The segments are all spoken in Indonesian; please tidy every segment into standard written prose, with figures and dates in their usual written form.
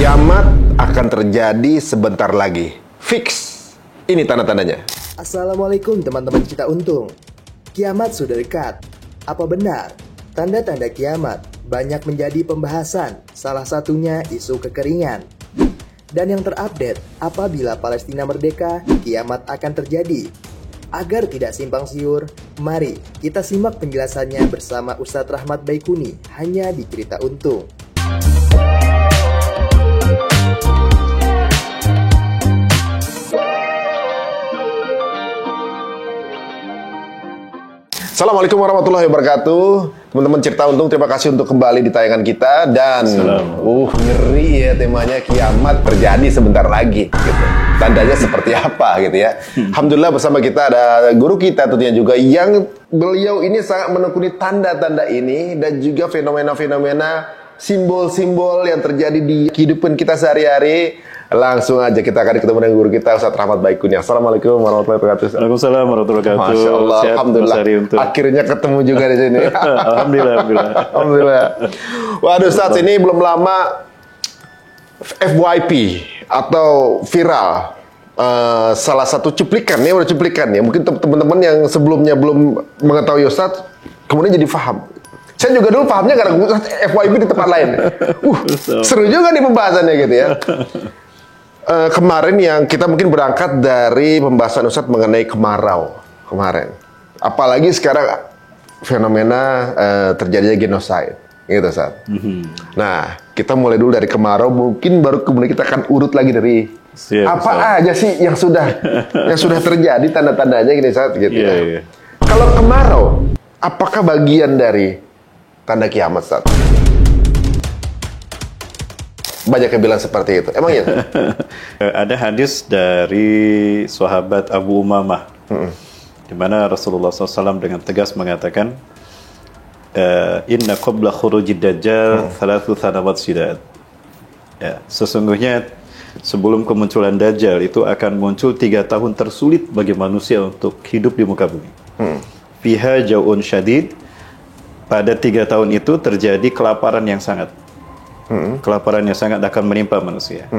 Kiamat akan terjadi sebentar lagi. Fix. Ini tanda-tandanya. Assalamualaikum teman-teman Cita Untung. Kiamat sudah dekat. Apa benar? Tanda-tanda kiamat banyak menjadi pembahasan, salah satunya isu kekeringan. Dan yang terupdate, apabila Palestina merdeka, kiamat akan terjadi. Agar tidak simpang siur, mari kita simak penjelasannya bersama Ustadz Rahmat Baikuni hanya di Cerita Untung. Assalamualaikum warahmatullahi wabarakatuh. Teman-teman Cerita Untung, terima kasih untuk kembali di tayangan kita. Dan ngeri ya temanya, kiamat terjadi sebentar lagi gitu. Tandanya seperti apa gitu ya. Alhamdulillah bersama kita ada guru kita tentunya juga, yang beliau ini sangat menekuni tanda-tanda ini dan juga fenomena-fenomena, simbol-simbol yang terjadi di kehidupan kita sehari-hari. Langsung aja kita akan ketemu dengan guru kita, Ustadz Rahmat Baikuni. Assalamualaikum warahmatullahi wabarakatuh. Waalaikumsalam warahmatullahi wabarakatuh. Masya Allah, sehat, alhamdulillah. Akhirnya ketemu juga di sini. Alhamdulillah. Waduh, Ustadz, ini belum lama FYP atau viral. Salah satu cuplikan, ya udah cuplikan ya. Mungkin teman-teman yang sebelumnya belum mengetahui Ustadz, kemudian jadi paham. Saya juga dulu pahamnya karena FYP di tempat lain. Seru juga nih pembahasannya gitu ya. Kemarin yang kita mungkin berangkat dari pembahasan Ustadz mengenai kemarau kemarin. Apalagi sekarang fenomena terjadinya genosida, gitu Ustadz. Nah, kita mulai dulu dari kemarau, mungkin baru kemudian kita akan urut lagi dari aja sih yang sudah terjadi tanda-tandanya gitu Ustadz, gitu ya. Kalau kemarau, apakah bagian dari tanda kiamat Ustadz? Banyak yang bilang seperti itu. Emang iya? Ada hadis dari sahabat Abu Umamah, di mana Rasulullah SAW dengan tegas mengatakan, Inna qabla khurujid dajjal thalathu thanawat sidad. Ya, sesungguhnya sebelum kemunculan Dajjal itu akan muncul 3 tahun tersulit bagi manusia untuk hidup di muka bumi. Fiha jau'un syadid. Pada 3 tahun itu terjadi kelaparan yang sangat. Kelaparan yang sangat akan menimpa manusia.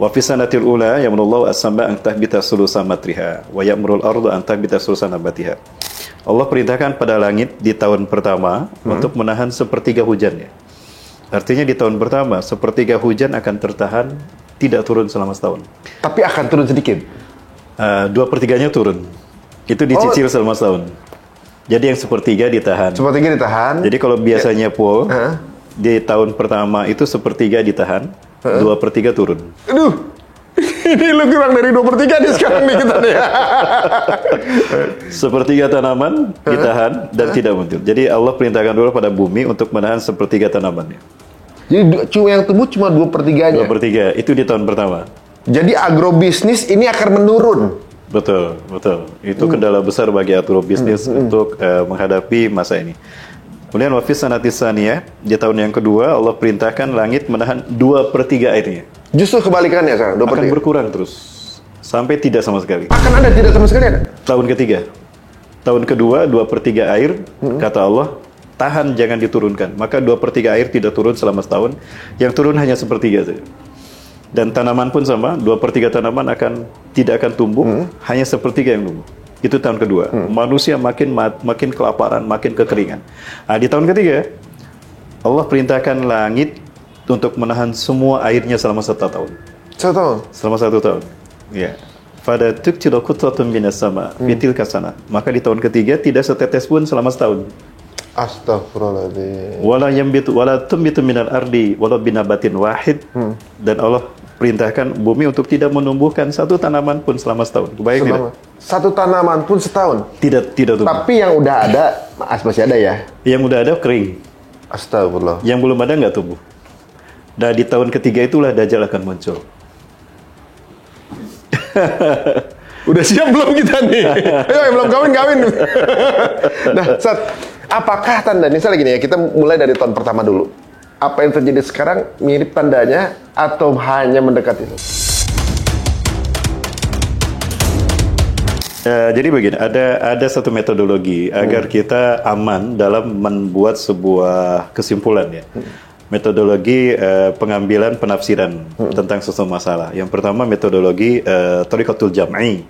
Wa fi sanatil ula yamrullahu as-sama an tahbita sulusa matriha wa ya'murul ardu an tahbita sulusa nabatiha. Allah perintahkan pada langit di tahun pertama untuk menahan sepertiga hujannya. Artinya di tahun pertama sepertiga hujan akan tertahan, tidak turun selama setahun. Tapi akan turun sedikit. 2/3-nya turun. Itu dicicil selama setahun. Jadi yang sepertiga ditahan. Sepertiga ditahan. Jadi kalau biasanya di tahun pertama itu sepertiga ditahan, 2/3 turun. Aduh, ini lu kurang dari 2/3 nih sekarang nih kita nih. Sepertiga tanaman ditahan dan tidak muncul. Jadi Allah perintahkan dulu pada bumi untuk menahan sepertiga tanamannya. Jadi yang tumbuh cuma 2/3-nya. 2/3 itu di tahun pertama. Jadi agrobisnis ini akan menurun. Betul. Itu kendala besar bagi agrobisnis untuk menghadapi masa ini. Kemudian wafis sanatis saniyah, di tahun yang kedua Allah perintahkan langit menahan 2/3 airnya. Justru kebalikannya sekarang, 2/3. Akan berkurang terus sampai tidak sama sekali. Akan ada tidak sama sekali ada? Tahun ketiga. Tahun kedua 2/3 air, kata Allah, tahan jangan diturunkan. Maka 2/3 air tidak turun selama setahun. Yang turun hanya sepertiga saja. Dan tanaman pun sama, 2/3 tanaman tidak akan tumbuh, hanya sepertiga yang tumbuh. Itu tahun kedua. Manusia makin kelaparan, makin kekeringan. Nah, di tahun ketiga, Allah perintahkan langit untuk menahan semua airnya selama 1 tahun. 1 tahun? Selama 1 tahun. Ya. Pada tuktiru kutratun minas sama, fitil kasana. Maka di tahun ketiga tidak setetes pun selama setahun. Astagfirullahaladzim. Wala tumbitu minal ardi wala binabatin wahid. Dan Allah perintahkan bumi untuk tidak menumbuhkan satu tanaman pun selama setahun. Kebayang tidak? Satu tanaman pun setahun? Tidak tumbuh. Tapi yang udah ada, masih ada ya? Yang udah ada kering. Astagfirullah. Yang belum ada nggak tumbuh. Dan di tahun ketiga itulah Dajjal akan muncul. Udah siap belum kita nih? Ayo, belum kawin. Nah, Ustaz, apakah tanda, misalnya gini ya, kita mulai dari tahun pertama dulu. Apa yang terjadi sekarang mirip tandanya atau hanya mendekati itu? Jadi begini, ada satu metodologi agar kita aman dalam membuat sebuah kesimpulan ya. metodologi pengambilan penafsiran tentang sesuatu masalah. Yang pertama metodologi Thariqatul Jam'i.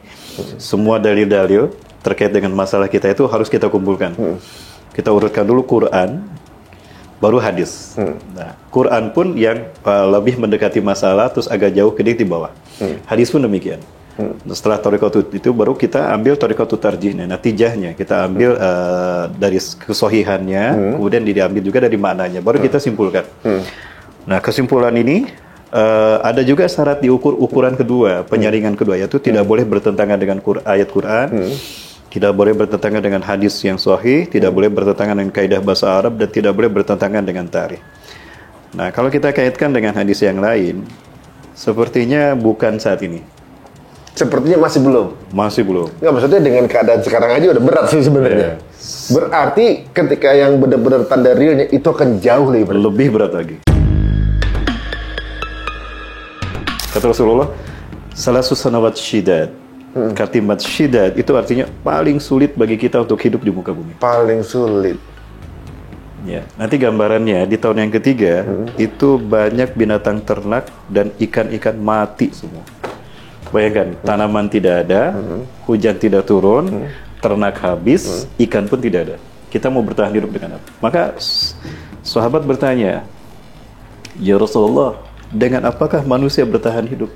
Semua dalil-dalil terkait dengan masalah kita itu harus kita kumpulkan. Kita urutkan dulu Quran, baru hadis. Nah, Quran pun yang lebih mendekati masalah, terus agak jauh di bawah. Hadis pun demikian. Setelah Thariqatul itu baru kita ambil Thariqatul Tarjihnya, natijahnya kita ambil dari kesohihannya, kemudian diambil juga dari maknanya, baru kita simpulkan. Nah, kesimpulan ini ada juga syarat diukur ukuran kedua, penyaringan kedua, yaitu tidak boleh bertentangan dengan ayat Quran, tidak boleh bertentangan dengan hadis yang sahih, tidak boleh bertentangan dengan kaidah bahasa Arab, dan tidak boleh bertentangan dengan tarikh. Nah, kalau kita kaitkan dengan hadis yang lain, sepertinya bukan saat ini. Sepertinya masih belum. Masih belum. Nggak, maksudnya dengan keadaan sekarang aja udah berat sih sebenarnya. Berarti ketika yang benar-benar tanda realnya itu akan jauh lebih berat. Lebih berat lagi. Kata Rasulullah, salasu sanawat syidad. Kalimat syidad itu artinya paling sulit bagi kita untuk hidup di muka bumi. Paling sulit. Ya, nanti gambarannya di tahun yang ketiga itu banyak binatang ternak dan ikan-ikan mati semua. Bayangkan, tanaman tidak ada, hujan tidak turun, ternak habis, ikan pun tidak ada. Kita mau bertahan hidup dengan apa? Maka sahabat bertanya, ya Rasulullah, dengan apakah manusia bertahan hidup?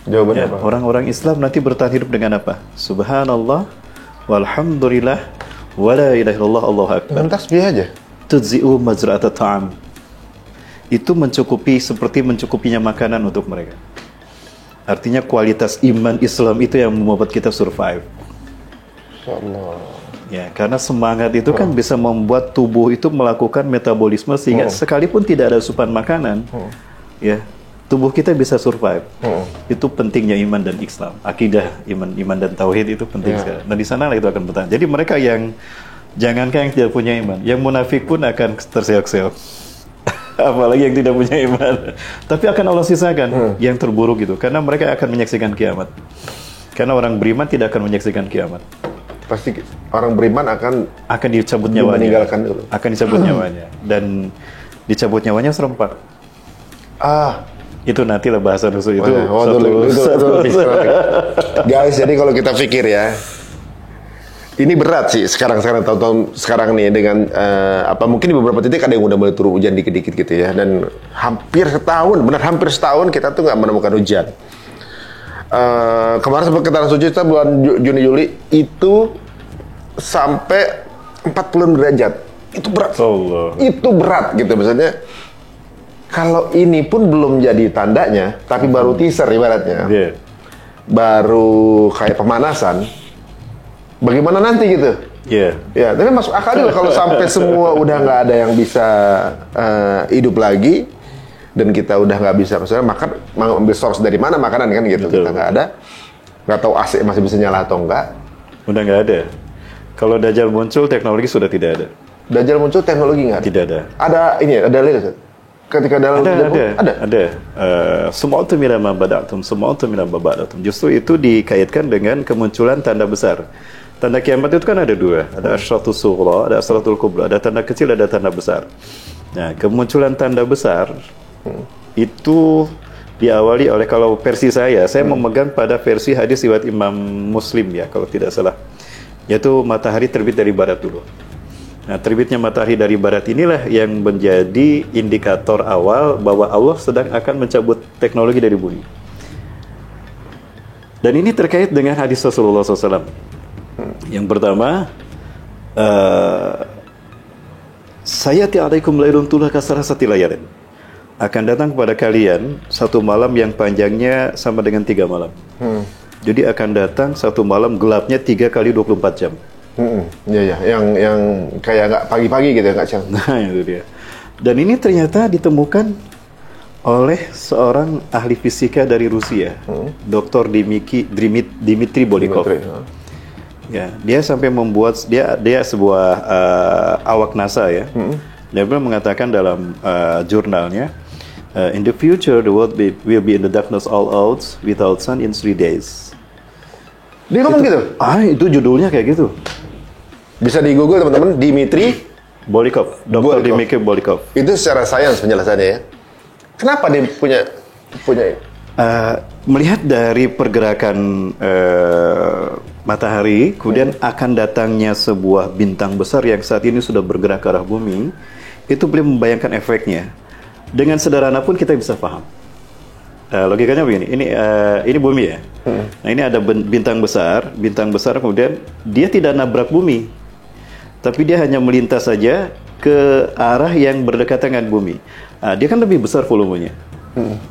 Jawabannya apa? Orang-orang Islam nanti bertahan hidup dengan apa? Subhanallah, walhamdulillah, wala ilaha illallah, Allahu akbar. Dengan tasbih aja. Tudzi'u mazra'ata ta'am. Itu mencukupi, seperti mencukupinya makanan untuk mereka. Artinya kualitas iman Islam itu yang membuat kita survive. Allah. Ya, karena semangat itu kan bisa membuat tubuh itu melakukan metabolisme sehingga sekalipun tidak ada asupan makanan, ya, tubuh kita bisa survive. Itu pentingnya iman dan Islam. Akidah, iman dan tauhid itu penting sekali. Dan di sana itu akan bertahan. Jadi mereka yang jangankan yang tidak punya iman, yang munafik pun akan terseok-seok. Apalagi yang tidak punya iman. Tapi akan Allah sisakan yang terburuk itu, karena mereka akan menyaksikan kiamat. Karena orang beriman tidak akan menyaksikan kiamat. Pasti orang beriman akan dicabut nyawanya. Meninggalkan dulu. Akan dicabut nyawanya, dan dicabut nyawanya serempak. Itu nantilah bahasa Rasul itu. Guys, jadi kalau kita pikir ya, ini berat sih sekarang tahun-tahun sekarang nih dengan mungkin di beberapa titik ada yang udah mulai turun hujan dikit-dikit gitu ya, dan hampir setahun kita tuh nggak menemukan hujan. Kemarin sempat kita suci kita bulan Juni Juli itu sampai 40 derajat. Itu berat. Itu berat gitu, maksudnya kalau ini pun belum jadi tandanya, tapi baru teaser ibaratnya. Baru kayak pemanasan. Bagaimana nanti gitu? Ya, tapi masuk akal juga kalau sampai semua udah nggak ada yang bisa hidup lagi, dan kita udah nggak bisa, maksudnya makan, mau ambil source dari mana makanan kan gitu. Betul. Kita nggak ada, nggak tahu AC masih bisa nyala atau enggak. Udah nggak ada. Kalau Dajjal muncul, teknologi sudah tidak ada. Dajjal muncul, teknologi nggak ada? Tidak ada. Ada ini, ada lihat. Ketika dalam ada. Semua itu mila mabadatum, semua itu mila mabadatum. Justru itu dikaitkan dengan kemunculan tanda besar. Tanda kiamat itu kan ada dua, ada asyratus sughra, ada asyratul kubra, ada tanda kecil, ada tanda besar. Nah, kemunculan tanda besar itu diawali oleh, kalau versi saya memegang pada versi hadis riwayat Imam Muslim ya, kalau tidak salah, yaitu matahari terbit dari barat dulu. Nah, terbitnya matahari dari barat inilah yang menjadi indikator awal bahwa Allah sedang akan mencabut teknologi dari bumi. Dan ini terkait dengan hadis Rasulullah SAW. Yang pertama, sayati alaikum lailun tulah kasarasati layarin. Akan datang kepada kalian satu malam yang panjangnya sama dengan 3 malam. Jadi akan datang satu malam gelapnya 3 kali 24 jam. Iya, yang kayak nggak pagi-pagi gitu, nggak siang. Nah, itu dia. Dan ini ternyata ditemukan oleh seorang ahli fisika dari Rusia, Dr. Dmitry Bolikov. Ya, dia sampai membuat dia sebuah awak NASA ya. Dia mengatakan dalam jurnalnya, in the future the world will be in the darkness all out without sun in 3 days. Dia ngomong gitu? Itu judulnya kayak gitu. Bisa di Google teman-teman, Dmitry Bolikov, Dr. Bolikov. Dmitry Bolikov. Itu secara sains penjelasannya ya. Kenapa dia punya Melihat dari pergerakan matahari, kemudian akan datangnya sebuah bintang besar yang saat ini sudah bergerak ke arah bumi, itu beliau membayangkan efeknya. Dengan sederhana pun kita bisa paham. Logikanya begini, ini bumi ya. Nah ini ada bintang besar kemudian dia tidak nabrak bumi, tapi dia hanya melintas saja ke arah yang berdekatan dengan bumi. Dia kan lebih besar volumenya.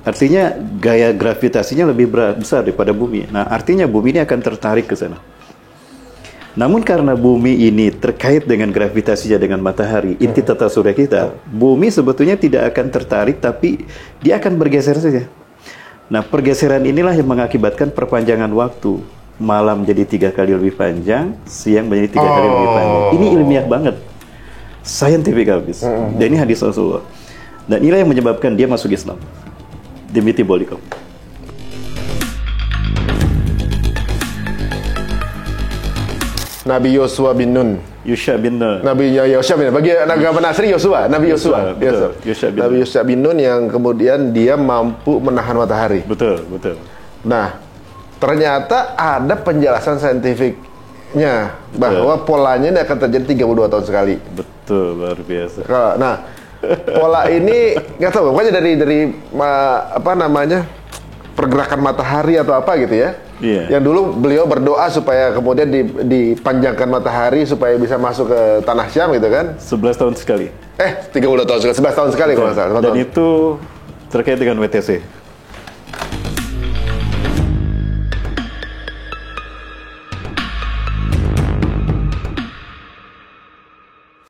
Artinya gaya gravitasinya lebih besar daripada bumi. Nah, artinya bumi ini akan tertarik ke sana. Namun karena bumi ini terkait dengan gravitasinya dengan matahari, inti tata surya kita, bumi sebetulnya tidak akan tertarik, tapi dia akan bergeser saja. Nah, pergeseran inilah yang mengakibatkan perpanjangan waktu. Malam jadi 3 kali lebih panjang, siang menjadi 3 kali lebih panjang. Ini ilmiah banget, scientific habis. Dan ini hadis Rasulullah. Dan inilah yang menyebabkan dia masuk Islam. Dmitry Bolikov. Nabi Yosua bin Nun? Yusha bin Nun. Nabi Yosua bin Nun. Bagi agama Nasri Yosua, Nabi Yosua. Betul. Yusha bin Nabi Yosua bin Nun yang kemudian dia mampu menahan matahari. Betul. Nah, ternyata ada penjelasan saintifiknya bahwa polanya ini akan terjadi 32 tahun sekali. Betul, luar biasa. Nah, pola ini nggak tahu, pokoknya dari apa namanya, pergerakan matahari atau apa gitu ya. Iya. Yang dulu beliau berdoa supaya kemudian dipanjangkan matahari supaya bisa masuk ke tanah Syam gitu kan. 11 tahun sekali. 32 tahun sekali, 11 tahun sekali kalau nggak salah. Dan itu terkait dengan WTC.